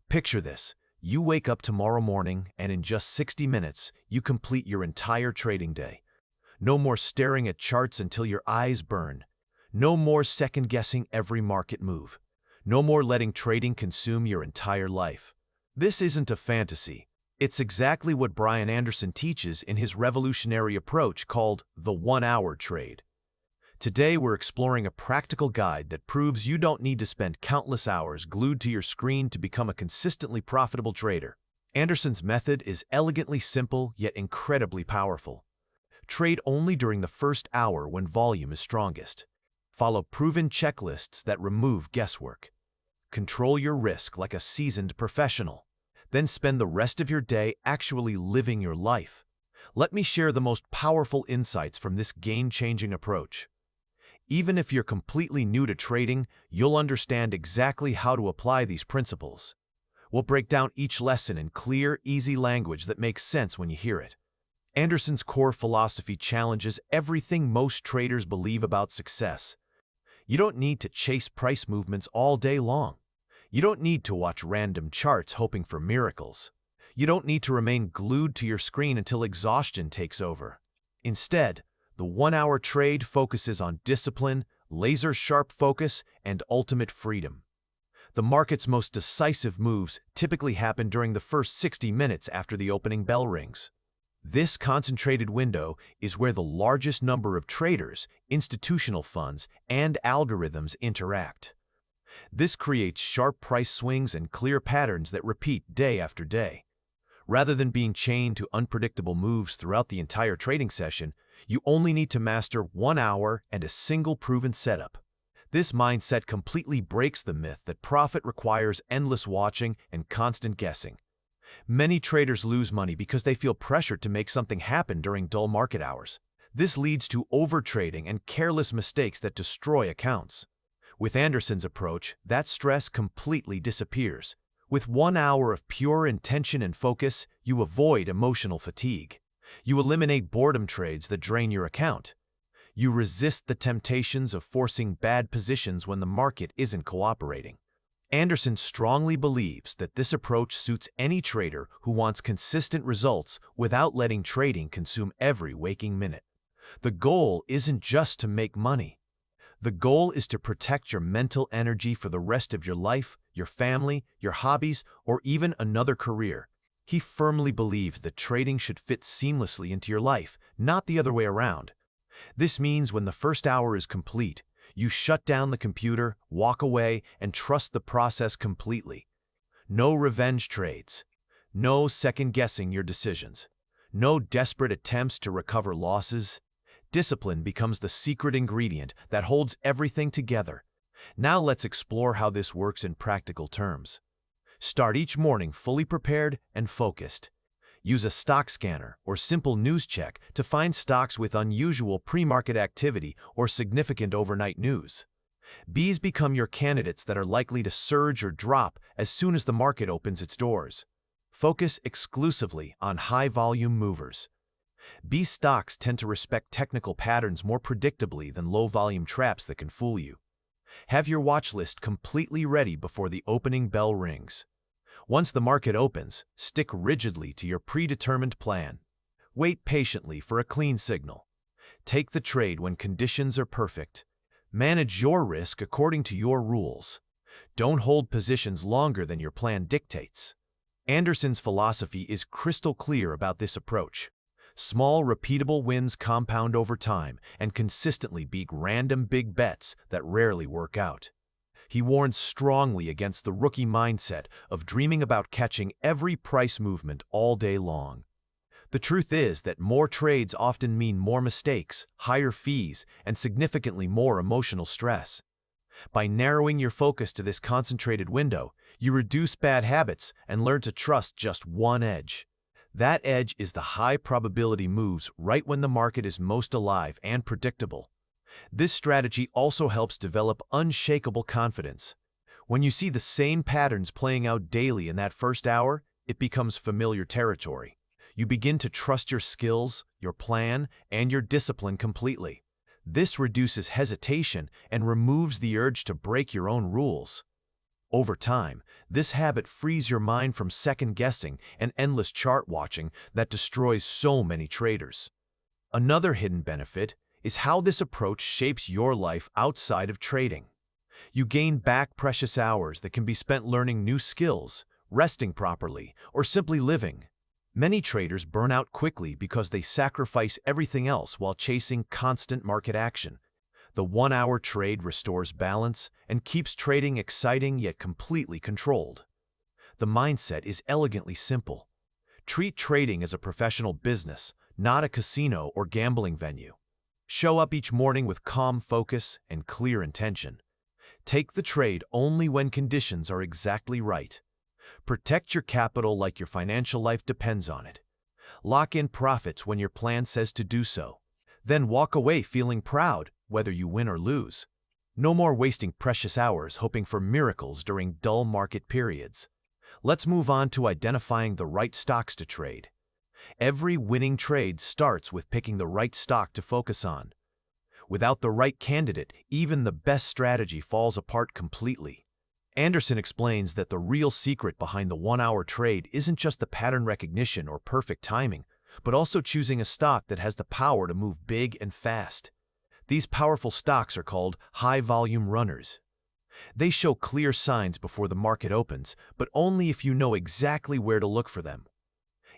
Picture this. You wake up tomorrow morning and in just 60 minutes, you complete your entire trading day. No more staring at charts until your eyes burn. No more second-guessing every market move. No more letting trading consume your entire life. This isn't a fantasy. It's exactly what Brian Anderson teaches in his revolutionary approach called the 1-hour trade. Today, we're exploring a practical guide that proves you don't need to spend countless hours glued to your screen to become a consistently profitable trader. Anderson's method is elegantly simple yet incredibly powerful. Trade only during the first hour when volume is strongest. Follow proven checklists that remove guesswork. Control your risk like a seasoned professional. Then spend the rest of your day actually living your life. Let me share the most powerful insights from this game-changing approach. Even if you're completely new to trading, you'll understand exactly how to apply these principles. We'll break down each lesson in clear, easy language that makes sense when you hear it. Anderson's core philosophy challenges everything most traders believe about success. You don't need to chase price movements all day long. You don't need to watch random charts hoping for miracles. You don't need to remain glued to your screen until exhaustion takes over. Instead, the 1-hour trade focuses on discipline, laser-sharp focus, and ultimate freedom. The market's most decisive moves typically happen during the first 60 minutes after the opening bell rings. This concentrated window is where the largest number of traders, institutional funds, and algorithms interact. This creates sharp price swings and clear patterns that repeat day after day. Rather than being chained to unpredictable moves throughout the entire trading session, you only need to master 1 hour and a single proven setup. This mindset completely breaks the myth that profit requires endless watching and constant guessing. Many traders lose money because they feel pressured to make something happen during dull market hours. This leads to overtrading and careless mistakes that destroy accounts. With Anderson's approach, that stress completely disappears. With 1 hour of pure intention and focus, you avoid emotional fatigue. You eliminate boredom trades that drain your account. You resist the temptations of forcing bad positions when the market isn't cooperating. Anderson strongly believes that this approach suits any trader who wants consistent results without letting trading consume every waking minute. The goal isn't just to make money. The goal is to protect your mental energy for the rest of your life, your family, your hobbies, or even another career. He firmly believes that trading should fit seamlessly into your life, not the other way around. This means when the first hour is complete, you shut down the computer, walk away, and trust the process completely. No revenge trades. No second-guessing your decisions. No desperate attempts to recover losses. Discipline becomes the secret ingredient that holds everything together. Now let's explore how this works in practical terms. Start each morning fully prepared and focused. Use a stock scanner or simple news check to find stocks with unusual pre-market activity or significant overnight news. These become your candidates that are likely to surge or drop as soon as the market opens its doors. Focus exclusively on high-volume movers. These stocks tend to respect technical patterns more predictably than low-volume traps that can fool you. Have your watch list completely ready before the opening bell rings. Once the market opens, stick rigidly to your predetermined plan. Wait patiently for a clean signal. Take the trade when conditions are perfect. Manage your risk according to your rules. Don't hold positions longer than your plan dictates. Anderson's philosophy is crystal clear about this approach. Small, repeatable wins compound over time and consistently beat random big bets that rarely work out. He warns strongly against the rookie mindset of dreaming about catching every price movement all day long. The truth is that more trades often mean more mistakes, higher fees, and significantly more emotional stress. By narrowing your focus to this concentrated window, you reduce bad habits and learn to trust just one edge. That edge is the high-probability moves right when the market is most alive and predictable. This strategy also helps develop unshakable confidence. When you see the same patterns playing out daily in that first hour, it becomes familiar territory. You begin to trust your skills, your plan, and your discipline completely. This reduces hesitation and removes the urge to break your own rules. Over time, this habit frees your mind from second-guessing and endless chart watching that destroys so many traders. Another hidden benefit is how this approach shapes your life outside of trading. You gain back precious hours that can be spent learning new skills, resting properly, or simply living. Many traders burn out quickly because they sacrifice everything else while chasing constant market action. The one-hour trade restores balance and keeps trading exciting yet completely controlled. The mindset is elegantly simple. Treat trading as a professional business, not a casino or gambling venue. Show up each morning with calm focus and clear intention. Take the trade only when conditions are exactly right. Protect your capital like your financial life depends on it. Lock in profits when your plan says to do so. Then walk away feeling proud, whether you win or lose. No more wasting precious hours hoping for miracles during dull market periods. Let's move on to identifying the right stocks to trade. Every winning trade starts with picking the right stock to focus on. Without the right candidate, even the best strategy falls apart completely. Anderson explains that the real secret behind the one-hour trade isn't just the pattern recognition or perfect timing, but also choosing a stock that has the power to move big and fast. These powerful stocks are called high-volume runners. They show clear signs before the market opens, but only if you know exactly where to look for them.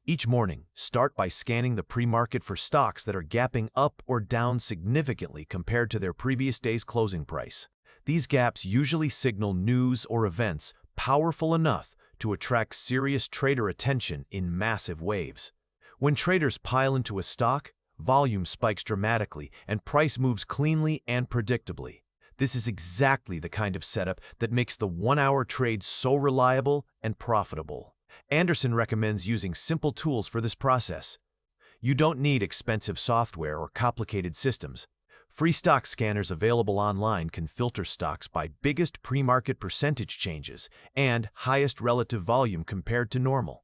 Each morning, start by scanning the pre-market for stocks that are gapping up or down significantly compared to their previous day's closing price. These gaps usually signal news or events powerful enough to attract serious trader attention in massive waves. When traders pile into a stock, volume spikes dramatically and price moves cleanly and predictably. This is exactly the kind of setup that makes the one-hour trade so reliable and profitable. Anderson recommends using simple tools for this process. You don't need expensive software or complicated systems. Free stock scanners available online can filter stocks by biggest pre-market percentage changes and highest relative volume compared to normal.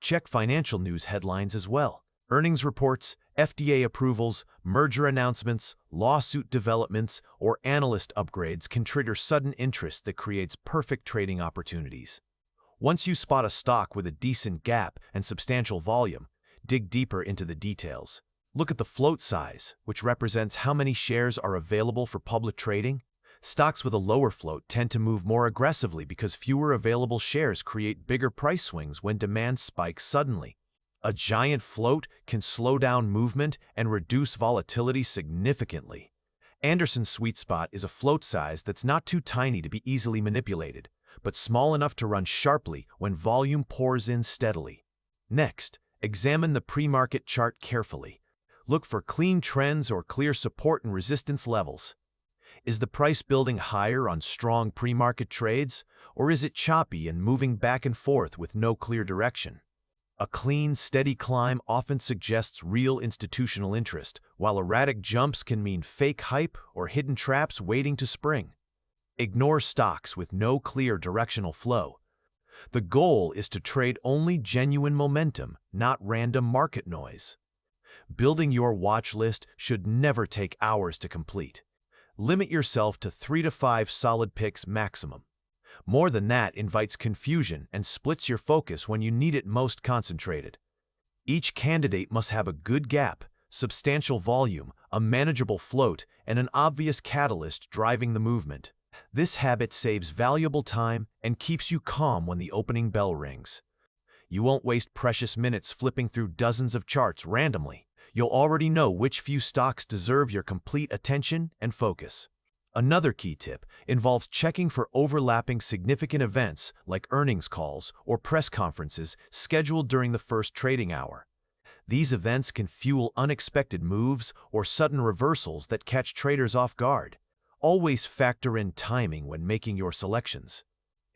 Check financial news headlines as well. Earnings reports, FDA approvals, merger announcements, lawsuit developments, or analyst upgrades can trigger sudden interest that creates perfect trading opportunities. Once you spot a stock with a decent gap and substantial volume, dig deeper into the details. Look at the float size, which represents how many shares are available for public trading. Stocks with a lower float tend to move more aggressively because fewer available shares create bigger price swings when demand spikes suddenly. A giant float can slow down movement and reduce volatility significantly. Anderson's sweet spot is a float size that's not too tiny to be easily manipulated, but small enough to run sharply when volume pours in steadily. Next, examine the pre-market chart carefully. Look for clean trends or clear support and resistance levels. Is the price building higher on strong pre-market trades, or is it choppy and moving back and forth with no clear direction? A clean, steady climb often suggests real institutional interest, while erratic jumps can mean fake hype or hidden traps waiting to spring. Ignore stocks with no clear directional flow. The goal is to trade only genuine momentum, not random market noise. Building your watch list should never take hours to complete. Limit yourself to 3 to 5 solid picks maximum. More than that invites confusion and splits your focus when you need it most concentrated. Each candidate must have a good gap, substantial volume, a manageable float, and an obvious catalyst driving the movement. This habit saves valuable time and keeps you calm when the opening bell rings. You won't waste precious minutes flipping through dozens of charts randomly. You'll already know which few stocks deserve your complete attention and focus. Another key tip involves checking for overlapping significant events like earnings calls or press conferences scheduled during the first trading hour. These events can fuel unexpected moves or sudden reversals that catch traders off guard. Always factor in timing when making your selections.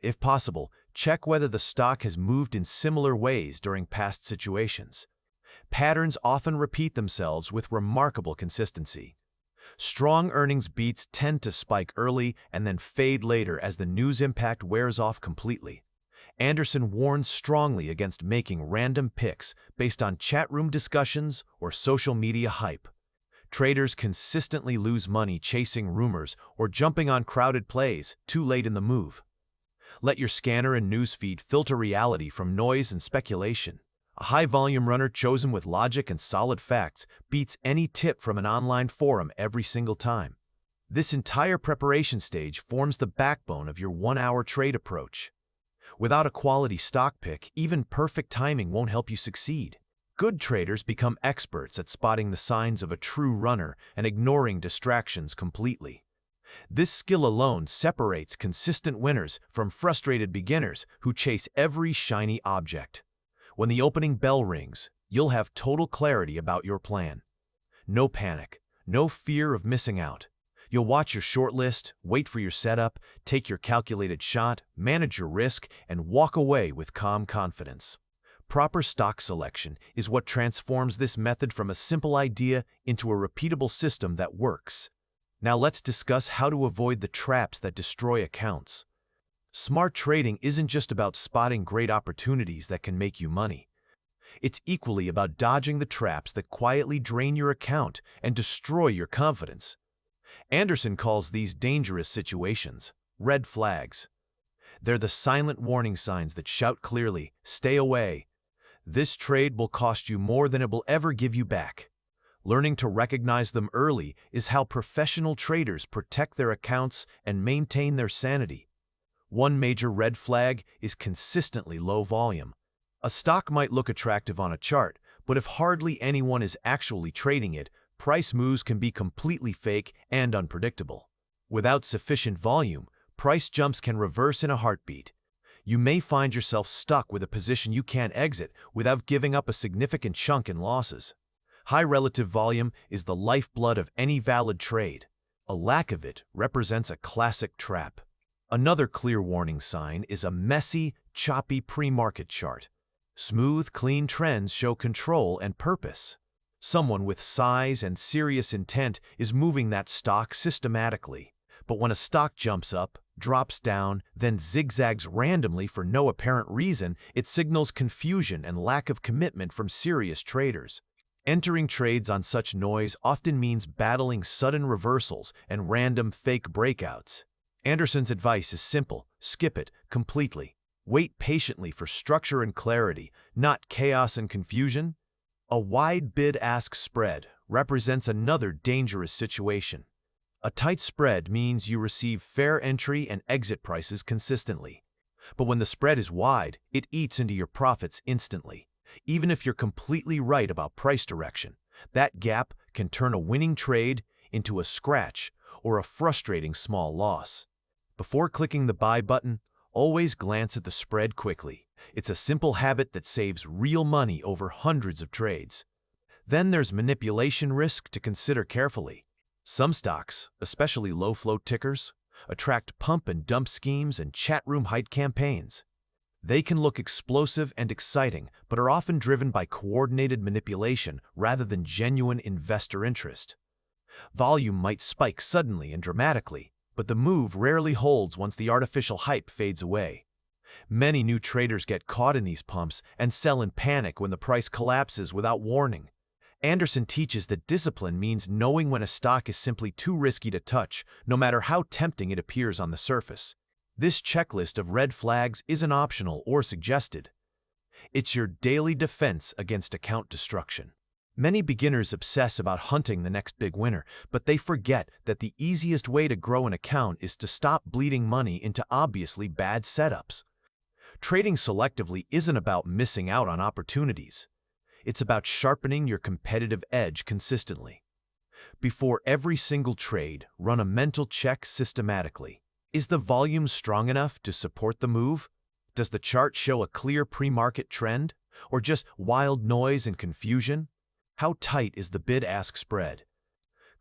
If possible, check whether the stock has moved in similar ways during past situations. Patterns often repeat themselves with remarkable consistency. Strong earnings beats tend to spike early and then fade later as the news impact wears off completely. Anderson warns strongly against making random picks based on chat room discussions or social media hype. Traders consistently lose money chasing rumors or jumping on crowded plays too late in the move. Let your scanner and newsfeed filter reality from noise and speculation. A high-volume runner chosen with logic and solid facts beats any tip from an online forum every single time. This entire preparation stage forms the backbone of your one-hour trade approach. Without a quality stock pick, even perfect timing won't help you succeed. Good traders become experts at spotting the signs of a true runner and ignoring distractions completely. This skill alone separates consistent winners from frustrated beginners who chase every shiny object. When the opening bell rings, you'll have total clarity about your plan. No panic, no fear of missing out. You'll watch your shortlist, wait for your setup, take your calculated shot, manage your risk, and walk away with calm confidence. Proper stock selection is what transforms this method from a simple idea into a repeatable system that works. Now let's discuss how to avoid the traps that destroy accounts. Smart trading isn't just about spotting great opportunities that can make you money. It's equally about dodging the traps that quietly drain your account and destroy your confidence. Anderson calls these dangerous situations red flags. They're the silent warning signs that shout clearly, "Stay away. This trade will cost you more than it will ever give you back." Learning to recognize them early is how professional traders protect their accounts and maintain their sanity. One major red flag is consistently low volume. A stock might look attractive on a chart, but if hardly anyone is actually trading it, price moves can be completely fake and unpredictable. Without sufficient volume, price jumps can reverse in a heartbeat. You may find yourself stuck with a position you can't exit without giving up a significant chunk in losses. High relative volume is the lifeblood of any valid trade. A lack of it represents a classic trap. Another clear warning sign is a messy, choppy pre-market chart. Smooth, clean trends show control and purpose. Someone with size and serious intent is moving that stock systematically. But when a stock jumps up, drops down, then zigzags randomly for no apparent reason, it signals confusion and lack of commitment from serious traders. Entering trades on such noise often means battling sudden reversals and random fake breakouts. Anderson's advice is simple: skip it completely. Wait patiently for structure and clarity, not chaos and confusion. A wide bid-ask spread represents another dangerous situation. A tight spread means you receive fair entry and exit prices consistently. But when the spread is wide, it eats into your profits instantly. Even if you're completely right about price direction, that gap can turn a winning trade into a scratch or a frustrating small loss. Before clicking the buy button, always glance at the spread quickly. It's a simple habit that saves real money over hundreds of trades. Then there's manipulation risk to consider carefully. Some stocks, especially low-float tickers, attract pump and dump schemes and chat room hype campaigns. They can look explosive and exciting, but are often driven by coordinated manipulation rather than genuine investor interest. Volume might spike suddenly and dramatically, but the move rarely holds once the artificial hype fades away. Many new traders get caught in these pumps and sell in panic when the price collapses without warning. Anderson teaches that discipline means knowing when a stock is simply too risky to touch, no matter how tempting it appears on the surface. This checklist of red flags isn't optional or suggested. It's your daily defense against account destruction. Many beginners obsess about hunting the next big winner, but they forget that the easiest way to grow an account is to stop bleeding money into obviously bad setups. Trading selectively isn't about missing out on opportunities. It's about sharpening your competitive edge consistently. Before every single trade, run a mental check systematically. Is the volume strong enough to support the move? Does the chart show a clear pre-market trend, or just wild noise and confusion? How tight is the bid-ask spread?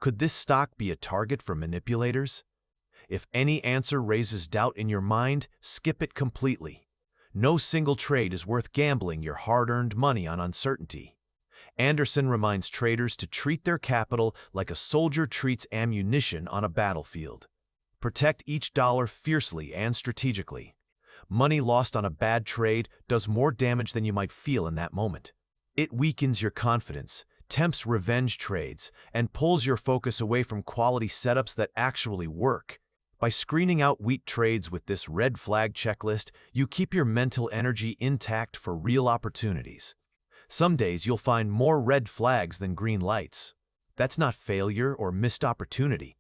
Could this stock be a target for manipulators? If any answer raises doubt in your mind, skip it completely. No single trade is worth gambling your hard-earned money on uncertainty. Anderson reminds traders to treat their capital like a soldier treats ammunition on a battlefield. Protect each dollar fiercely and strategically. Money lost on a bad trade does more damage than you might feel in that moment. It weakens your confidence, tempts revenge trades, and pulls your focus away from quality setups that actually work. By screening out weak trades with this red flag checklist, you keep your mental energy intact for real opportunities. Some days you'll find more red flags than green lights. That's not failure or missed opportunity.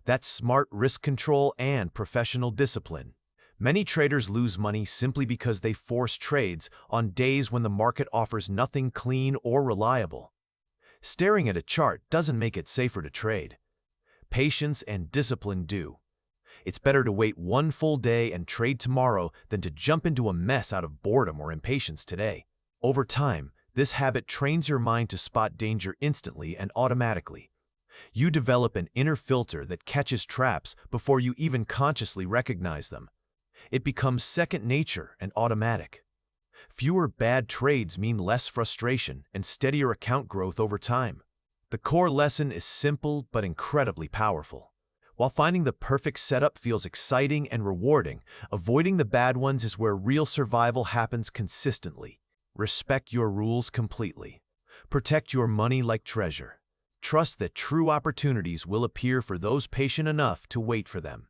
That's smart risk control and professional discipline. Many traders lose money simply because they force trades on days when the market offers nothing clean or reliable. Staring at a chart doesn't make it safer to trade. Patience and discipline do. It's better to wait one full day and trade tomorrow than to jump into a mess out of boredom or impatience today. Over time, this habit trains your mind to spot danger instantly and automatically. You develop an inner filter that catches traps before you even consciously recognize them. It becomes second nature and automatic. Fewer bad trades mean less frustration and steadier account growth over time. The core lesson is simple but incredibly powerful. While finding the perfect setup feels exciting and rewarding, avoiding the bad ones is where real survival happens consistently. Respect your rules completely. Protect your money like treasure. Trust that true opportunities will appear for those patient enough to wait for them.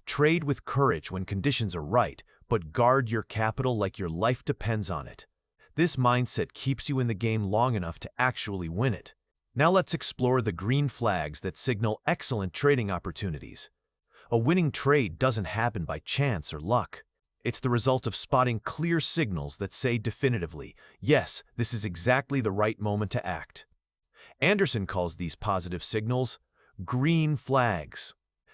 Trade with courage when conditions are right, but guard your capital like your life depends on it. This mindset keeps you in the game long enough to actually win it. Now let's explore the green flags that signal excellent trading opportunities. A winning trade doesn't happen by chance or luck. It's the result of spotting clear signals that say definitively, yes, this is exactly the right moment to act. Anderson calls these positive signals green flags.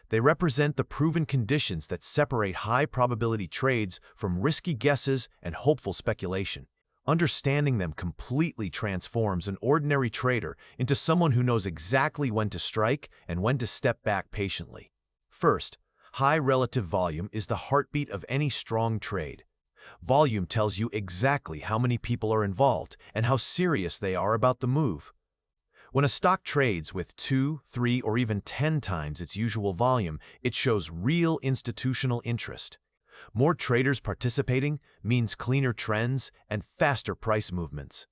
They represent the proven conditions that separate high-probability trades from risky guesses and hopeful speculation. Understanding them completely transforms an ordinary trader into someone who knows exactly when to strike and when to step back patiently. First, high relative volume is the heartbeat of any strong trade. Volume tells you exactly how many people are involved and how serious they are about the move. When a stock trades with 2, 3, or even 10 times its usual volume, it shows real institutional interest. More traders participating means cleaner trends and faster price movements.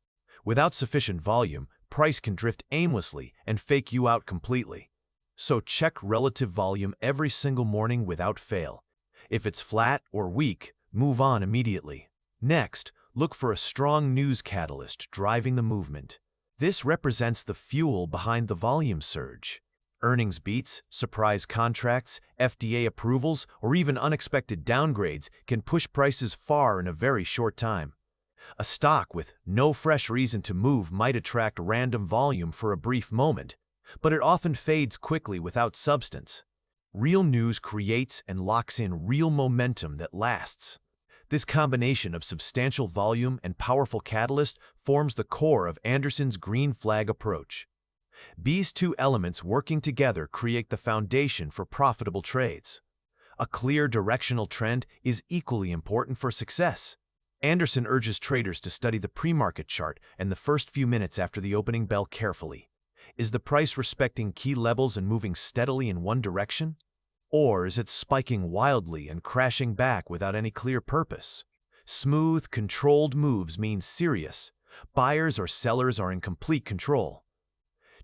Without sufficient volume, price can drift aimlessly and fake you out completely. So check relative volume every single morning without fail. If it's flat or weak, move on immediately. Next, look for a strong news catalyst driving the movement. This represents the fuel behind the volume surge. Earnings beats, surprise contracts, FDA approvals, or even unexpected downgrades can push prices far in a very short time. A stock with no fresh reason to move might attract random volume for a brief moment, but it often fades quickly without substance. Real news creates and locks in real momentum that lasts. This combination of substantial volume and powerful catalyst forms the core of Anderson's green flag approach. These two elements working together create the foundation for profitable trades. A clear directional trend is equally important for success. Anderson urges traders to study the pre-market chart and the first few minutes after the opening bell carefully. Is the price respecting key levels and moving steadily in one direction? Or is it spiking wildly and crashing back without any clear purpose? Smooth, controlled moves mean serious. Buyers or sellers are in complete control.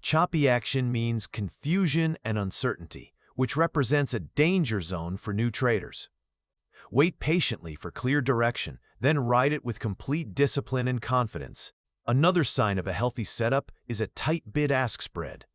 Choppy action means confusion and uncertainty, which represents a danger zone for new traders. Wait patiently for clear direction, then ride it with complete discipline and confidence. Another sign of a healthy setup is a tight bid-ask spread.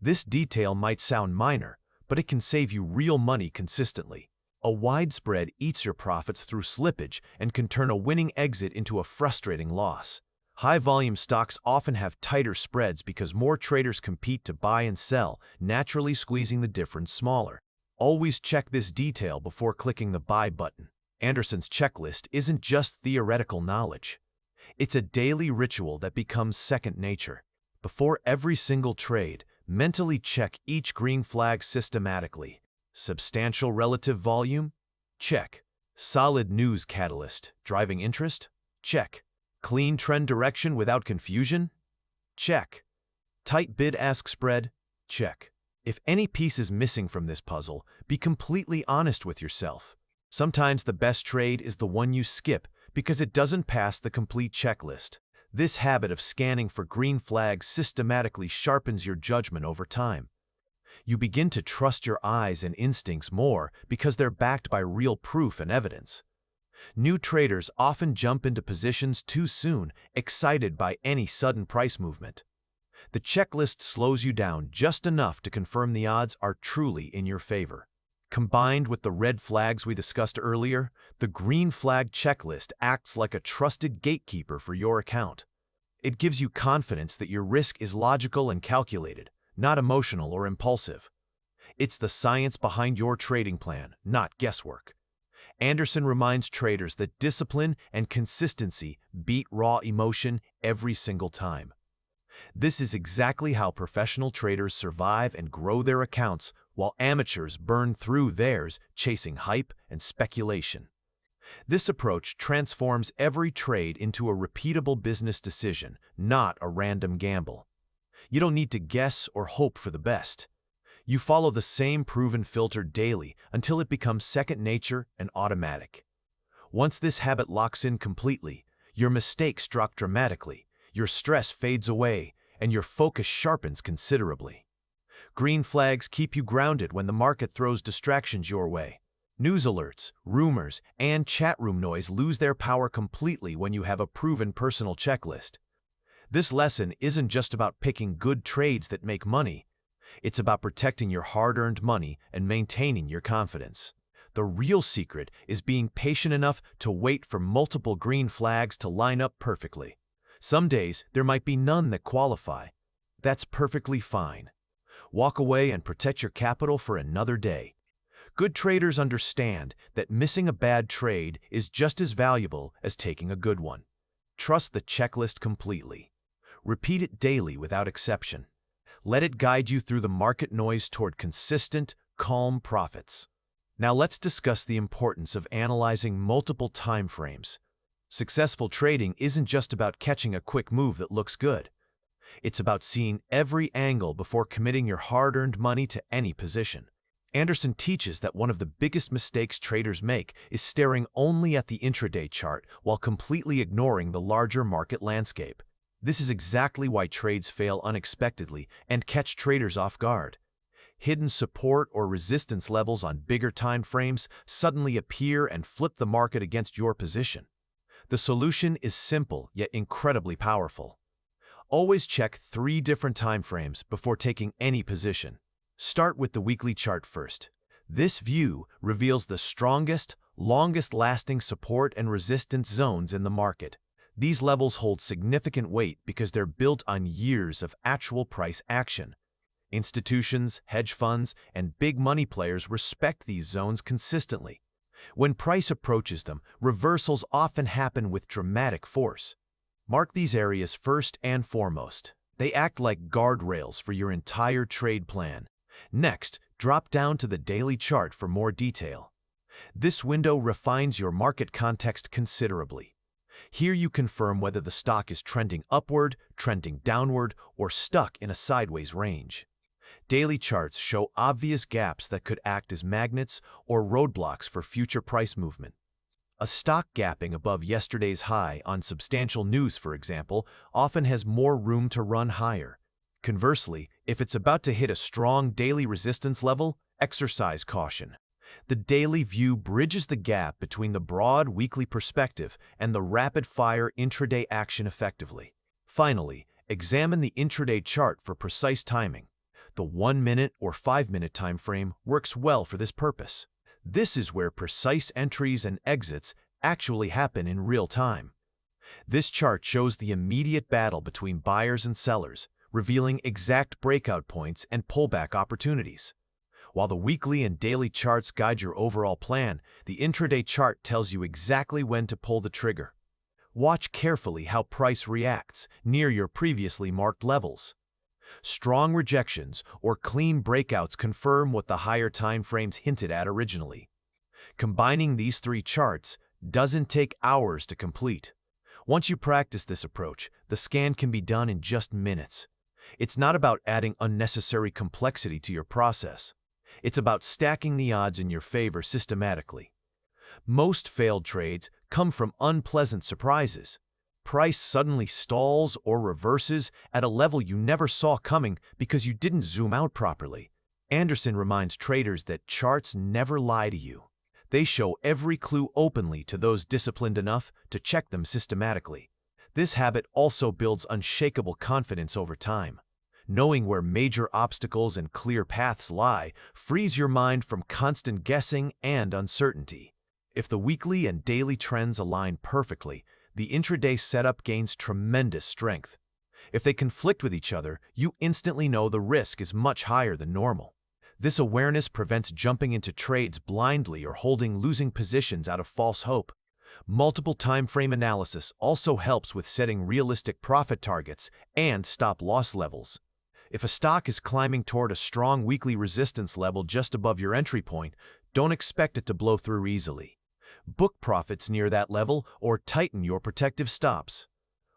This detail might sound minor, but it can save you real money consistently. A wide spread eats your profits through slippage and can turn a winning exit into a frustrating loss. High-volume stocks often have tighter spreads because more traders compete to buy and sell, naturally squeezing the difference smaller. Always check this detail before clicking the buy button. Anderson's checklist isn't just theoretical knowledge. It's a daily ritual that becomes second nature. Before every single trade, mentally check each green flag systematically. Substantial relative volume? Check. Solid news catalyst, driving interest? Check. Clean trend direction without confusion? Check. Tight bid-ask spread? Check. If any piece is missing from this puzzle, be completely honest with yourself. Sometimes the best trade is the one you skip because it doesn't pass the complete checklist. This habit of scanning for green flags systematically sharpens your judgment over time. You begin to trust your eyes and instincts more because they're backed by real proof and evidence. New traders often jump into positions too soon, excited by any sudden price movement. The checklist slows you down just enough to confirm the odds are truly in your favor. Combined with the red flags we discussed earlier, the green flag checklist acts like a trusted gatekeeper for your account. It gives you confidence that your risk is logical and calculated, not emotional or impulsive. It's the science behind your trading plan, not guesswork. Anderson reminds traders that discipline and consistency beat raw emotion every single time. This is exactly how professional traders survive and grow their accounts while amateurs burn through theirs chasing hype and speculation. This approach transforms every trade into a repeatable business decision, not a random gamble. You don't need to guess or hope for the best. You follow the same proven filter daily until it becomes second nature and automatic. Once this habit locks in completely, your mistakes drop dramatically, your stress fades away, and your focus sharpens considerably. Green flags keep you grounded when the market throws distractions your way. News alerts, rumors, and chat room noise lose their power completely when you have a proven personal checklist. This lesson isn't just about picking good trades that make money. It's about protecting your hard-earned money and maintaining your confidence. The real secret is being patient enough to wait for multiple green flags to line up perfectly. Some days, there might be none that qualify. That's perfectly fine. Walk away and protect your capital for another day. Good traders understand that missing a bad trade is just as valuable as taking a good one. Trust the checklist completely. Repeat it daily without exception. Let it guide you through the market noise toward consistent, calm profits. Now let's discuss the importance of analyzing multiple time frames. Successful trading isn't just about catching a quick move that looks good. It's about seeing every angle before committing your hard-earned money to any position. Anderson teaches that one of the biggest mistakes traders make is staring only at the intraday chart while completely ignoring the larger market landscape. This is exactly why trades fail unexpectedly and catch traders off guard. Hidden support or resistance levels on bigger time frames suddenly appear and flip the market against your position. The solution is simple yet incredibly powerful. Always check 3 different time frames before taking any position. Start with the weekly chart first. This view reveals the strongest, longest-lasting support and resistance zones in the market. These levels hold significant weight because they're built on years of actual price action. Institutions, hedge funds, and big money players respect these zones consistently. When price approaches them, reversals often happen with dramatic force. Mark these areas first and foremost. They act like guardrails for your entire trade plan. Next, drop down to the daily chart for more detail. This window refines your market context considerably. Here you confirm whether the stock is trending upward, trending downward, or stuck in a sideways range. Daily charts show obvious gaps that could act as magnets or roadblocks for future price movement. A stock gapping above yesterday's high on substantial news, for example, often has more room to run higher. Conversely, if it's about to hit a strong daily resistance level, exercise caution. The daily view bridges the gap between the broad weekly perspective and the rapid-fire intraday action effectively. Finally, examine the intraday chart for precise timing. The 1-minute or 5-minute time frame works well for this purpose. This is where precise entries and exits actually happen in real time. This chart shows the immediate battle between buyers and sellers, revealing exact breakout points and pullback opportunities. While the weekly and daily charts guide your overall plan, the intraday chart tells you exactly when to pull the trigger. Watch carefully how price reacts near your previously marked levels. Strong rejections or clean breakouts confirm what the higher time frames hinted at originally. Combining these 3 charts doesn't take hours to complete. Once you practice this approach, the scan can be done in just minutes. It's not about adding unnecessary complexity to your process. It's about stacking the odds in your favor systematically. Most failed trades come from unpleasant surprises. Price suddenly stalls or reverses at a level you never saw coming because you didn't zoom out properly. Anderson reminds traders that charts never lie to you. They show every clue openly to those disciplined enough to check them systematically. This habit also builds unshakable confidence over time. Knowing where major obstacles and clear paths lie frees your mind from constant guessing and uncertainty. If the weekly and daily trends align perfectly, the intraday setup gains tremendous strength. If they conflict with each other, you instantly know the risk is much higher than normal. This awareness prevents jumping into trades blindly or holding losing positions out of false hope. Multiple time frame analysis also helps with setting realistic profit targets and stop-loss levels. If a stock is climbing toward a strong weekly resistance level just above your entry point, don't expect it to blow through easily. Book profits near that level or tighten your protective stops.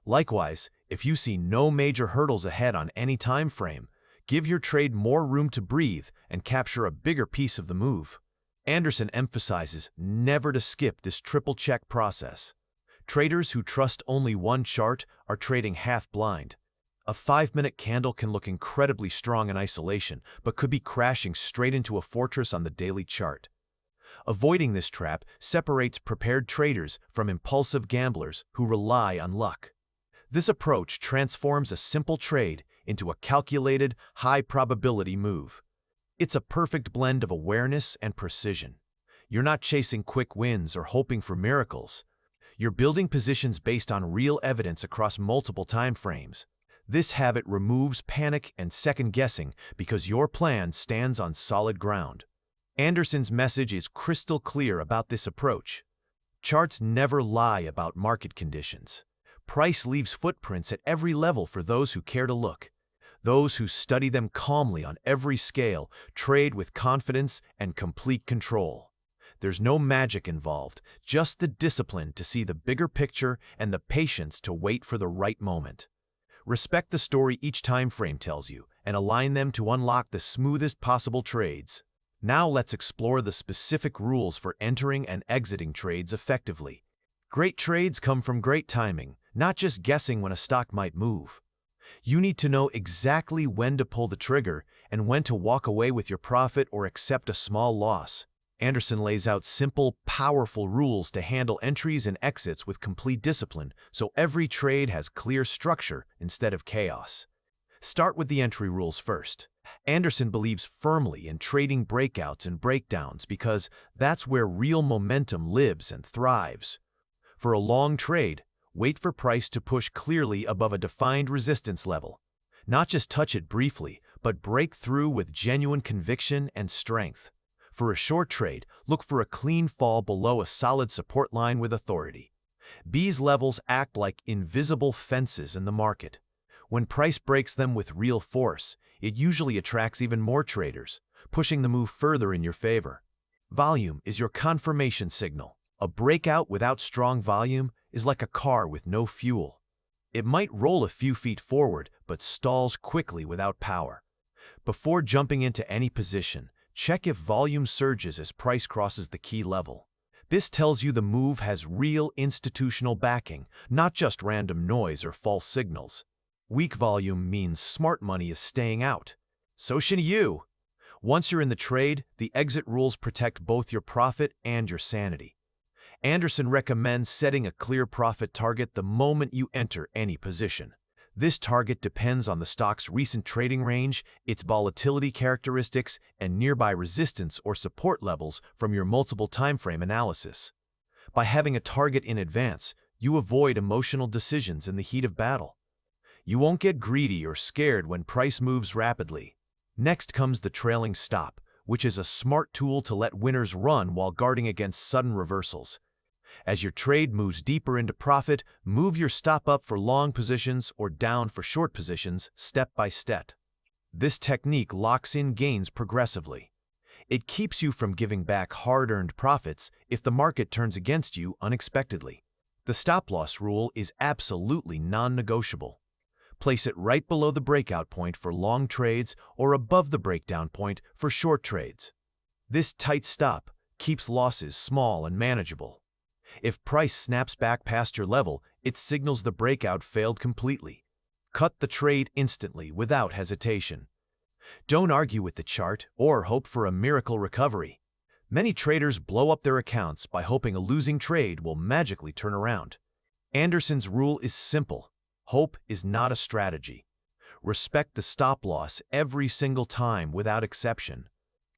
Likewise, if you see no major hurdles ahead on any time frame, give your trade more room to breathe and capture a bigger piece of the move. Anderson emphasizes never to skip this triple-check process. Traders who trust only one chart are trading half-blind. A 5-minute candle can look incredibly strong in isolation, but could be crashing straight into a fortress on the daily chart. Avoiding this trap separates prepared traders from impulsive gamblers who rely on luck. This approach transforms a simple trade into a calculated, high-probability move. It's a perfect blend of awareness and precision. You're not chasing quick wins or hoping for miracles. You're building positions based on real evidence across multiple time frames. This habit removes panic and second-guessing because your plan stands on solid ground. Anderson's message is crystal clear about this approach. Charts never lie about market conditions. Price leaves footprints at every level for those who care to look. Those who study them calmly on every scale trade with confidence and complete control. There's no magic involved, just the discipline to see the bigger picture and the patience to wait for the right moment. Respect the story each time frame tells you and align them to unlock the smoothest possible trades. Now let's explore the specific rules for entering and exiting trades effectively. Great trades come from great timing, not just guessing when a stock might move. You need to know exactly when to pull the trigger and when to walk away with your profit or accept a small loss. Anderson lays out simple, powerful rules to handle entries and exits with complete discipline, so every trade has clear structure instead of chaos. Start with the entry rules first. Anderson believes firmly in trading breakouts and breakdowns because that's where real momentum lives and thrives. For a long trade, wait for price to push clearly above a defined resistance level. Not just touch it briefly, but break through with genuine conviction and strength. For a short trade, look for a clean fall below a solid support line with authority. These levels act like invisible fences in the market. When price breaks them with real force, it usually attracts even more traders, pushing the move further in your favor. Volume is your confirmation signal. A breakout without strong volume is like a car with no fuel. It might roll a few feet forward, but stalls quickly without power. Before jumping into any position, check if volume surges as price crosses the key level. This tells you the move has real institutional backing, not just random noise or false signals. Weak volume means smart money is staying out. So should you. Once you're in the trade, the exit rules protect both your profit and your sanity. Anderson recommends setting a clear profit target the moment you enter any position. This target depends on the stock's recent trading range, its volatility characteristics, and nearby resistance or support levels from your multiple timeframe analysis. By having a target in advance, you avoid emotional decisions in the heat of battle. You won't get greedy or scared when price moves rapidly. Next comes the trailing stop, which is a smart tool to let winners run while guarding against sudden reversals. As your trade moves deeper into profit, move your stop up for long positions or down for short positions step by step. This technique locks in gains progressively. It keeps you from giving back hard-earned profits if the market turns against you unexpectedly. The stop-loss rule is absolutely non-negotiable. Place it right below the breakout point for long trades or above the breakdown point for short trades. This tight stop keeps losses small and manageable. If price snaps back past your level, it signals the breakout failed completely. Cut the trade instantly without hesitation. Don't argue with the chart or hope for a miracle recovery. Many traders blow up their accounts by hoping a losing trade will magically turn around. Anderson's rule is simple. Hope is not a strategy. Respect the stop loss every single time without exception.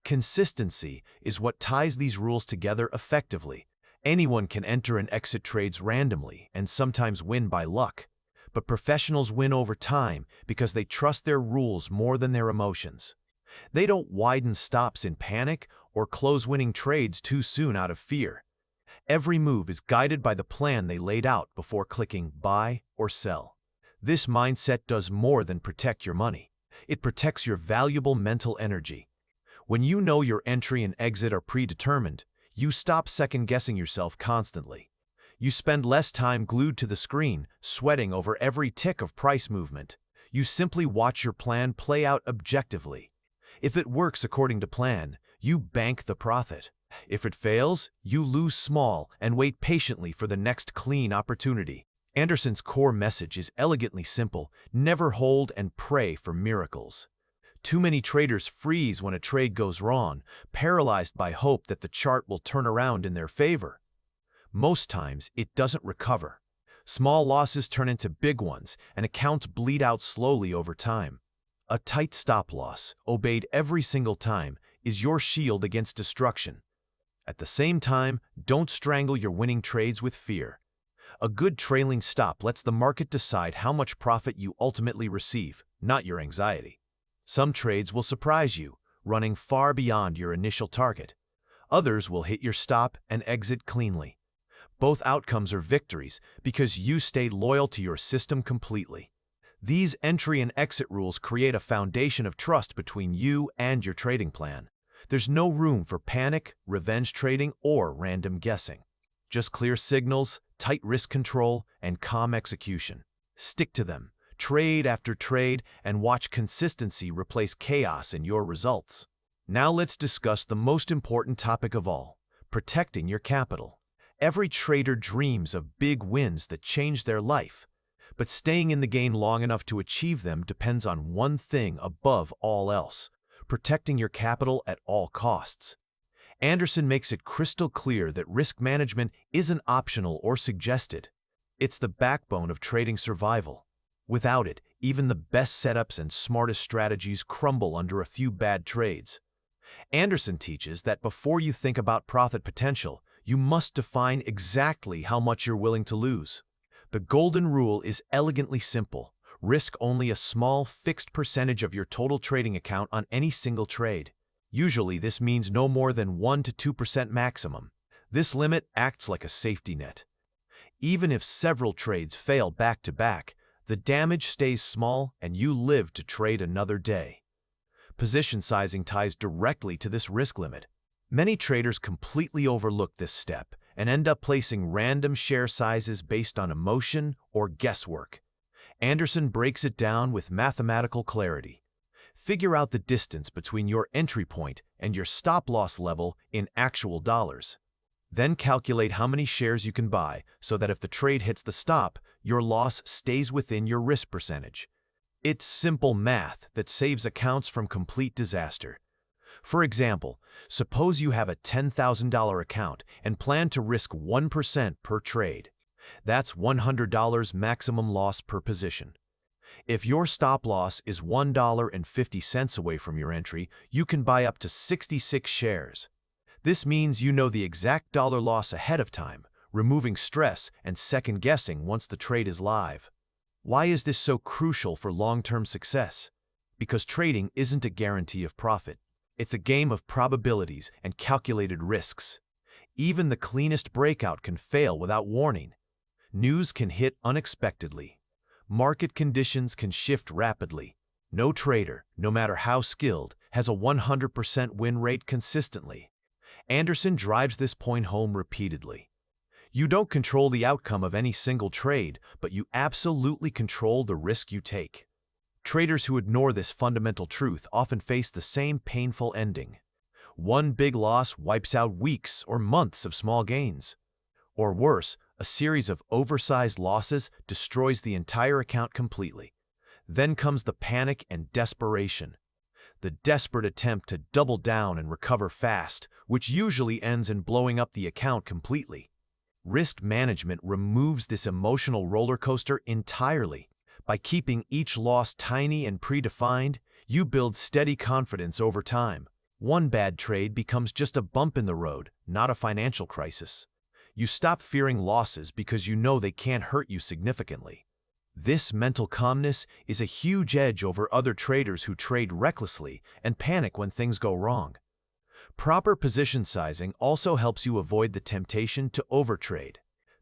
Consistency is what ties these rules together effectively. Anyone can enter and exit trades randomly and sometimes win by luck. But professionals win over time because they trust their rules more than their emotions. They don't widen stops in panic or close winning trades too soon out of fear. Every move is guided by the plan they laid out before clicking buy or sell. This mindset does more than protect your money. It protects your valuable mental energy. When you know your entry and exit are predetermined, you stop second-guessing yourself constantly. You spend less time glued to the screen, sweating over every tick of price movement. You simply watch your plan play out objectively. If it works according to plan, you bank the profit. If it fails, you lose small and wait patiently for the next clean opportunity. Anderson's core message is elegantly simple: never hold and pray for miracles. Too many traders freeze when a trade goes wrong, paralyzed by hope that the chart will turn around in their favor. Most times, it doesn't recover. Small losses turn into big ones, and accounts bleed out slowly over time. A tight stop loss, obeyed every single time, is your shield against destruction. At the same time, don't strangle your winning trades with fear. A good trailing stop lets the market decide how much profit you ultimately receive, not your anxiety. Some trades will surprise you, running far beyond your initial target. Others will hit your stop and exit cleanly. Both outcomes are victories because you stayed loyal to your system completely. These entry and exit rules create a foundation of trust between you and your trading plan. There's no room for panic, revenge trading, or random guessing. Just clear signals, tight risk control, and calm execution. Stick to them, trade after trade, and watch consistency replace chaos in your results. Now let's discuss the most important topic of all: protecting your capital. Every trader dreams of big wins that change their life, but staying in the game long enough to achieve them depends on one thing above all else: protecting your capital at all costs. Anderson makes it crystal clear that risk management isn't optional or suggested. It's the backbone of trading survival. Without it, even the best setups and smartest strategies crumble under a few bad trades. Anderson teaches that before you think about profit potential, you must define exactly how much you're willing to lose. The golden rule is elegantly simple: risk only a small, fixed percentage of your total trading account on any single trade. Usually, this means no more than 1 to 2% maximum. This limit acts like a safety net. Even if several trades fail back to back, the damage stays small and you live to trade another day. Position sizing ties directly to this risk limit. Many traders completely overlook this step and end up placing random share sizes based on emotion or guesswork. Anderson breaks it down with mathematical clarity. Figure out the distance between your entry point and your stop-loss level in actual dollars. Then calculate how many shares you can buy so that if the trade hits the stop, your loss stays within your risk percentage. It's simple math that saves accounts from complete disaster. For example, suppose you have a $10,000 account and plan to risk 1% per trade. That's $100 maximum loss per position. If your stop loss is $1.50 away from your entry, you can buy up to 66 shares. This means you know the exact dollar loss ahead of time, removing stress and second-guessing once the trade is live. Why is this so crucial for long-term success? Because trading isn't a guarantee of profit. It's a game of probabilities and calculated risks. Even the cleanest breakout can fail without warning. News can hit unexpectedly. Market conditions can shift rapidly. No trader, no matter how skilled, has a 100% win rate consistently. Anderson drives this point home repeatedly. You don't control the outcome of any single trade, but you absolutely control the risk you take. Traders who ignore this fundamental truth often face the same painful ending. One big loss wipes out weeks or months of small gains. Or worse, a series of oversized losses destroys the entire account completely. Then comes the panic and desperation. the desperate attempt to double down and recover fast, which usually ends in blowing up the account completely. Risk management removes this emotional roller coaster entirely. By keeping each loss tiny and predefined, you build steady confidence over time. One bad trade becomes just a bump in the road, not a financial crisis. You stop fearing losses because you know they can't hurt you significantly. This mental calmness is a huge edge over other traders who trade recklessly and panic when things go wrong. Proper position sizing also helps you avoid the temptation to overtrade.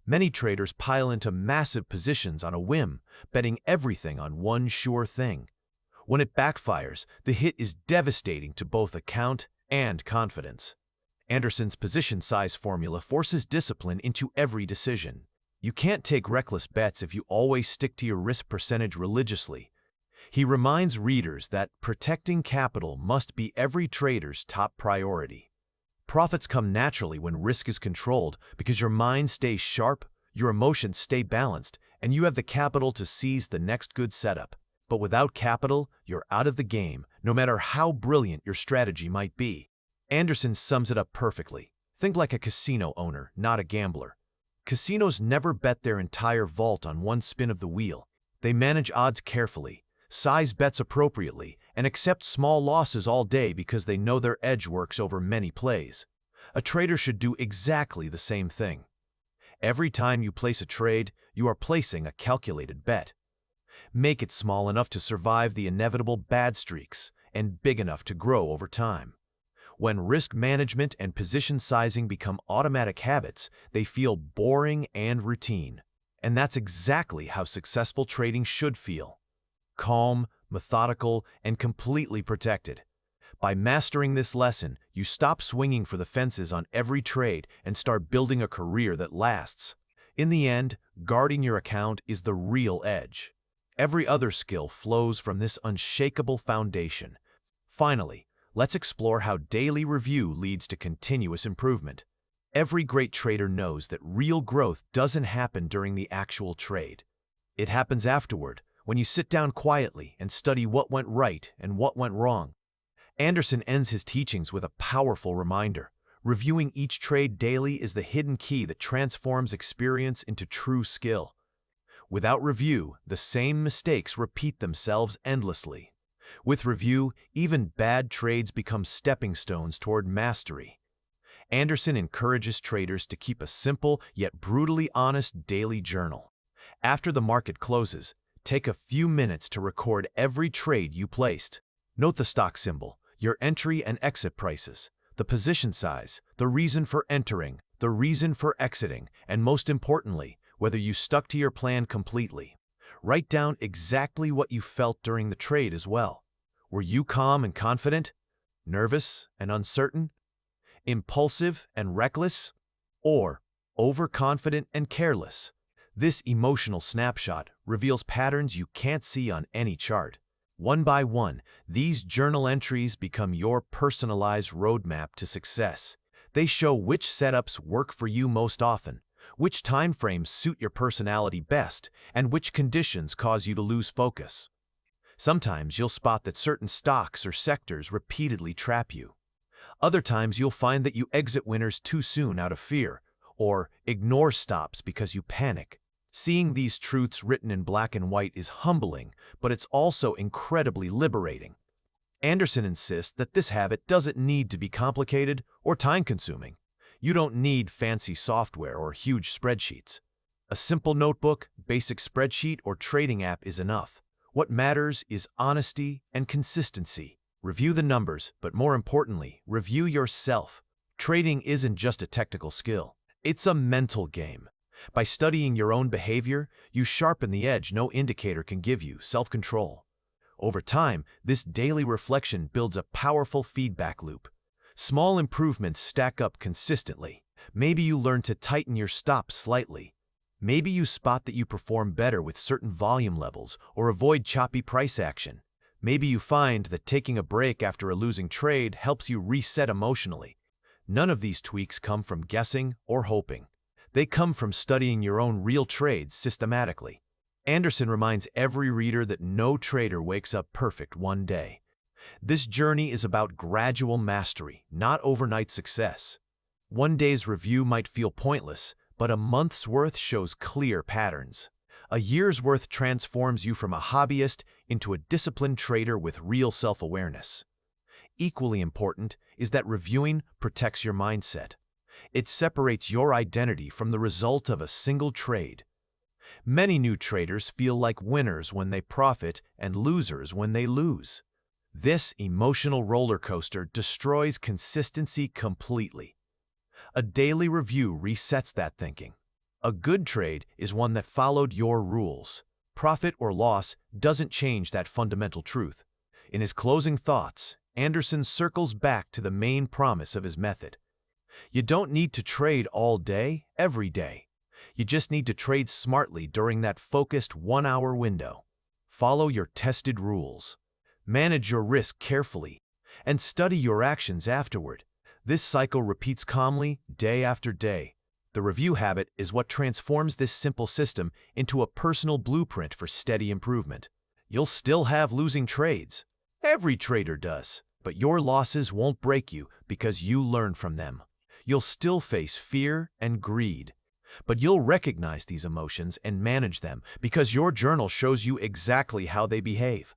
Many traders pile into massive positions on a whim, betting everything on one sure thing. When it backfires, the hit is devastating to both account and confidence. Anderson's position size formula forces discipline into every decision. You can't take reckless bets if you always stick to your risk percentage religiously. He reminds readers that protecting capital must be every trader's top priority. Profits come naturally when risk is controlled because your mind stays sharp, your emotions stay balanced, and you have the capital to seize the next good setup. But without capital, you're out of the game, no matter how brilliant your strategy might be. Anderson sums it up perfectly. Think like a casino owner, not a gambler. Casinos never bet their entire vault on one spin of the wheel. They manage odds carefully, size bets appropriately, and accept small losses all day because they know their edge works over many plays. A trader should do exactly the same thing. Every time you place a trade, you are placing a calculated bet. Make it small enough to survive the inevitable bad streaks and big enough to grow over time. When risk management and position sizing become automatic habits, they feel boring and routine. And that's exactly how successful trading should feel. Calm, methodical, and completely protected. By mastering this lesson, you stop swinging for the fences on every trade and start building a career that lasts. In the end, guarding your account is the real edge. Every other skill flows from this unshakable foundation. Finally, let's explore how daily review leads to continuous improvement. Every great trader knows that real growth doesn't happen during the actual trade. It happens afterward, when you sit down quietly and study what went right and what went wrong. Anderson ends his teachings with a powerful reminder. Reviewing each trade daily is the hidden key that transforms experience into true skill. Without review, the same mistakes repeat themselves endlessly. With review, even bad trades become stepping stones toward mastery. Anderson encourages traders to keep a simple yet brutally honest daily journal. After the market closes, take a few minutes to record every trade you placed. Note the stock symbol, your entry and exit prices, the position size, the reason for entering, the reason for exiting, and most importantly, whether you stuck to your plan completely. Write down exactly what you felt during the trade as well. Were you calm and confident? Nervous and uncertain? Impulsive and reckless? Or overconfident and careless? This emotional snapshot reveals patterns you can't see on any chart. One by one, these journal entries become your personalized roadmap to success. They show which setups work for you most often, which time frames suit your personality best, and which conditions cause you to lose focus. Sometimes you'll spot that certain stocks or sectors repeatedly trap you. Other times you'll find that you exit winners too soon out of fear, or ignore stops because you panic. Seeing these truths written in black and white is humbling, but it's also incredibly liberating. Anderson insists that this habit doesn't need to be complicated or time-consuming. You don't need fancy software or huge spreadsheets. A simple notebook, basic spreadsheet, or trading app is enough. What matters is honesty and consistency. Review the numbers, but more importantly, review yourself. Trading isn't just a technical skill. It's a mental game. By studying your own behavior, you sharpen the edge no indicator can give you, self-control. Over time, this daily reflection builds a powerful feedback loop. Small improvements stack up consistently. Maybe you learn to tighten your stops slightly. Maybe you spot that you perform better with certain volume levels or avoid choppy price action. Maybe you find that taking a break after a losing trade helps you reset emotionally. None of these tweaks come from guessing or hoping. They come from studying your own real trades systematically. Anderson reminds every reader that no trader wakes up perfect one day. This journey is about gradual mastery, not overnight success. One day's review might feel pointless, but a month's worth shows clear patterns. A year's worth transforms you from a hobbyist into a disciplined trader with real self-awareness. Equally important is that reviewing protects your mindset. It separates your identity from the result of a single trade. Many new traders feel like winners when they profit and losers when they lose. This emotional roller coaster destroys consistency completely. A daily review resets that thinking. A good trade is one that followed your rules. Profit or loss doesn't change that fundamental truth. In his closing thoughts, Anderson circles back to the main promise of his method. You don't need to trade all day, every day. You just need to trade smartly during that focused 1-hour window. Follow your tested rules. Manage your risk carefully, and study your actions afterward. This cycle repeats calmly, day after day. The review habit is what transforms this simple system into a personal blueprint for steady improvement. You'll still have losing trades. Every trader does, but your losses won't break you because you learn from them. You'll still face fear and greed, but you'll recognize these emotions and manage them because your journal shows you exactly how they behave.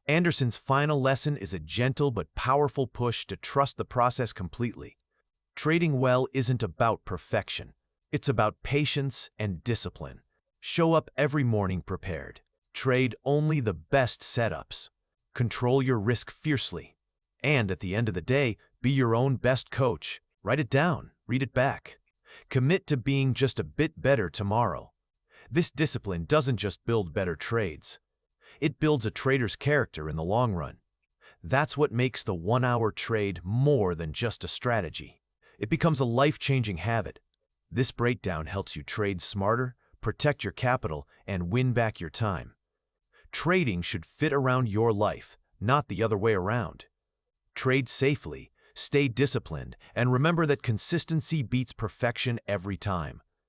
Anderson's final lesson is a gentle but powerful push to trust the process completely. Trading well isn't about perfection. It's about patience and discipline. Show up every morning prepared. Trade only the best setups. Control your risk fiercely. And at the end of the day, be your own best coach. Write it down, read it back. Commit to being just a bit better tomorrow. This discipline doesn't just build better trades. It builds a trader's character in the long run. That's what makes the 1-hour trade more than just a strategy. It becomes a life-changing habit. This breakdown helps you trade smarter, protect your capital, and win back your time. Trading should fit around your life, not the other way around. Trade safely, stay disciplined, and remember that consistency beats perfection every time.